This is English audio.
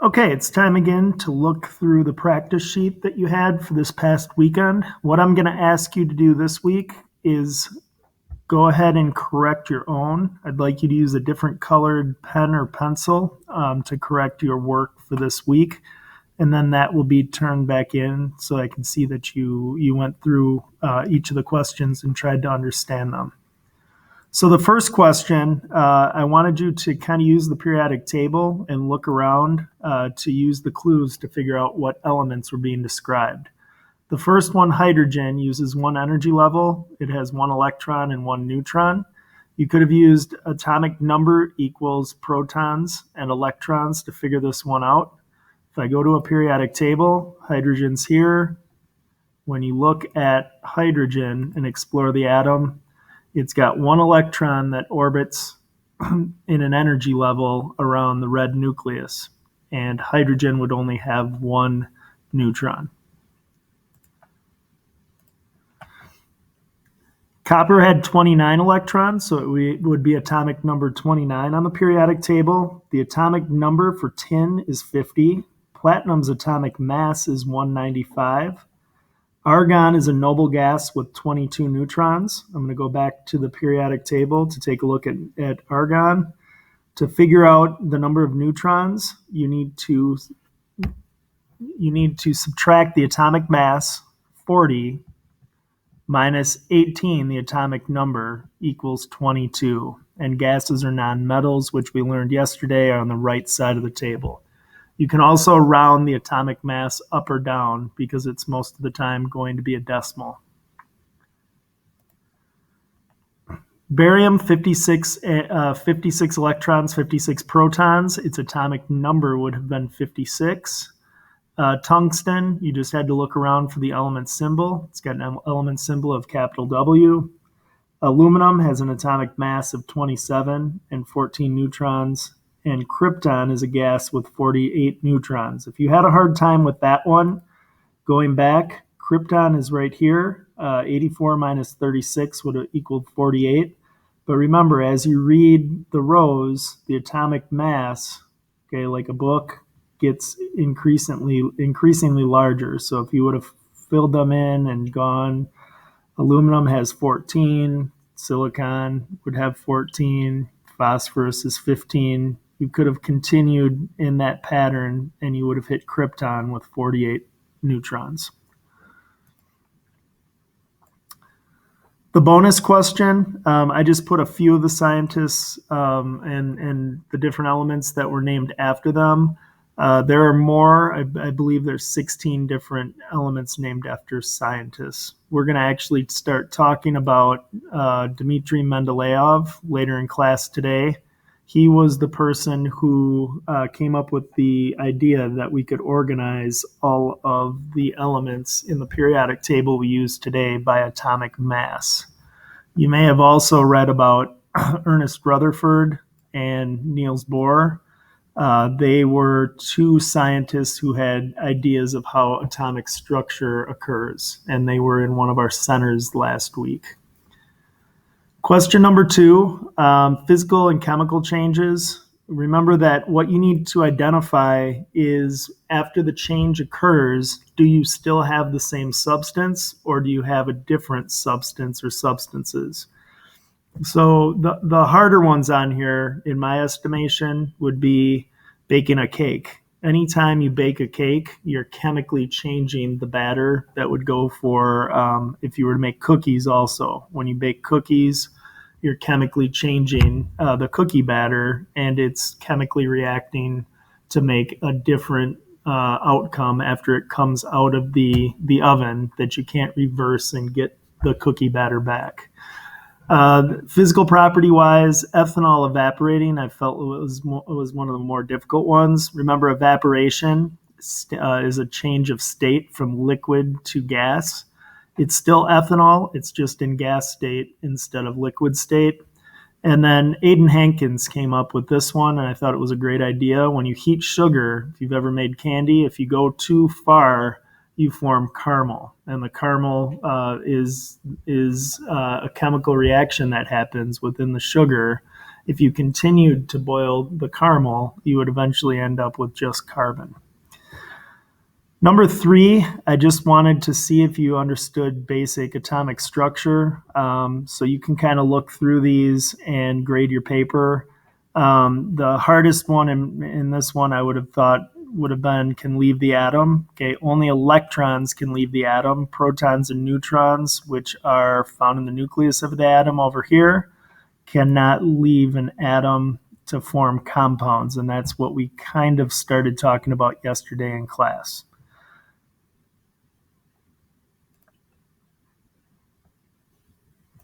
Okay, it's time again to look through the practice sheet that you had for this past weekend. What I'm going to ask you to do this week is go ahead and correct your own. I'd like you to use a different colored pen or pencil to correct your work for this week. And then that will be turned back in so I can see that you went through each of the questions and tried to understand them. So the first question, I wanted you to kind of use the periodic table and look around to use the clues to figure out what elements were being described. The first one, hydrogen, uses one energy level. It has one electron and one neutron. You could have used atomic number equals protons and electrons to figure this one out. If I go to a periodic table, hydrogen's here. When you look at hydrogen and explore the atom, it's got one electron that orbits in an energy level around the red nucleus, and hydrogen would only have one neutron. Copper had 29 electrons, so it would be atomic number 29 on the periodic table. The atomic number for tin is 50. Platinum's atomic mass is 195. Argon is a noble gas with 22 neutrons. I'm going to go back to the periodic table to take a look at argon. To figure out the number of neutrons, you need to subtract the atomic mass, 40, minus 18, the atomic number, equals 22. And gases are nonmetals, which we learned yesterday, are on the right side of the table. You can also round the atomic mass up or down because it's most of the time going to be a decimal. Barium, 56 electrons, 56 protons. Its atomic number would have been 56. Tungsten, you just had to look around for the element symbol. It's got an element symbol of capital W. Aluminum has an atomic mass of 27 and 14 neutrons. And krypton is a gas with 48 neutrons. If you had a hard time with that one, going back, krypton is right here. 84 minus 36 would have equaled 48. But remember, as you read the rows, the atomic mass, okay, like a book, gets increasingly larger. So if you would have filled them in and gone, aluminum has 14, silicon would have 14, phosphorus is 15. You could have continued in that pattern and you would have hit krypton with 48 neutrons. The bonus question, I just put a few of the scientists and the different elements that were named after them. There are more. I believe there's 16 different elements named after scientists. We're going to actually start talking about Dmitry Mendeleev later in class today. He was the person who came up with the idea that we could organize all of the elements in the periodic table we use today by atomic mass. You may have also read about Ernest Rutherford and Niels Bohr. They were two scientists who had ideas of how atomic structure occurs, and they were in one of our centers last week. Question number 2, physical and chemical changes. Remember that what you need to identify is after the change occurs, do you still have the same substance or do you have a different substance or substances? So the harder ones on here, in my estimation, would be baking a cake. Anytime you bake a cake, you're chemically changing the batter that would go for if you were to make cookies also. When you bake cookies, you're chemically changing the cookie batter, and it's chemically reacting to make a different outcome after it comes out of the oven that you can't reverse and get the cookie batter back. Physical property wise, ethanol evaporating, I felt it was one of the more difficult ones. Remember, evaporation is a change of state from liquid to gas. It's still ethanol, it's just in gas state instead of liquid state. And then Aiden Hankins came up with this one, and I thought it was a great idea. When you heat sugar, if you've ever made candy, if you go too far, you form caramel. And the caramel is a chemical reaction that happens within the sugar, if you continued to boil the caramel, you would eventually end up with just carbon. Number 3, I just wanted to see if you understood basic atomic structure. So you can kind of look through these and grade your paper. The hardest one in this one I would have thought would have been can leave the atom. Okay, only electrons can leave the atom. Protons and neutrons, which are found in the nucleus of the atom over here, cannot leave an atom to form compounds. And that's what we kind of started talking about yesterday in class.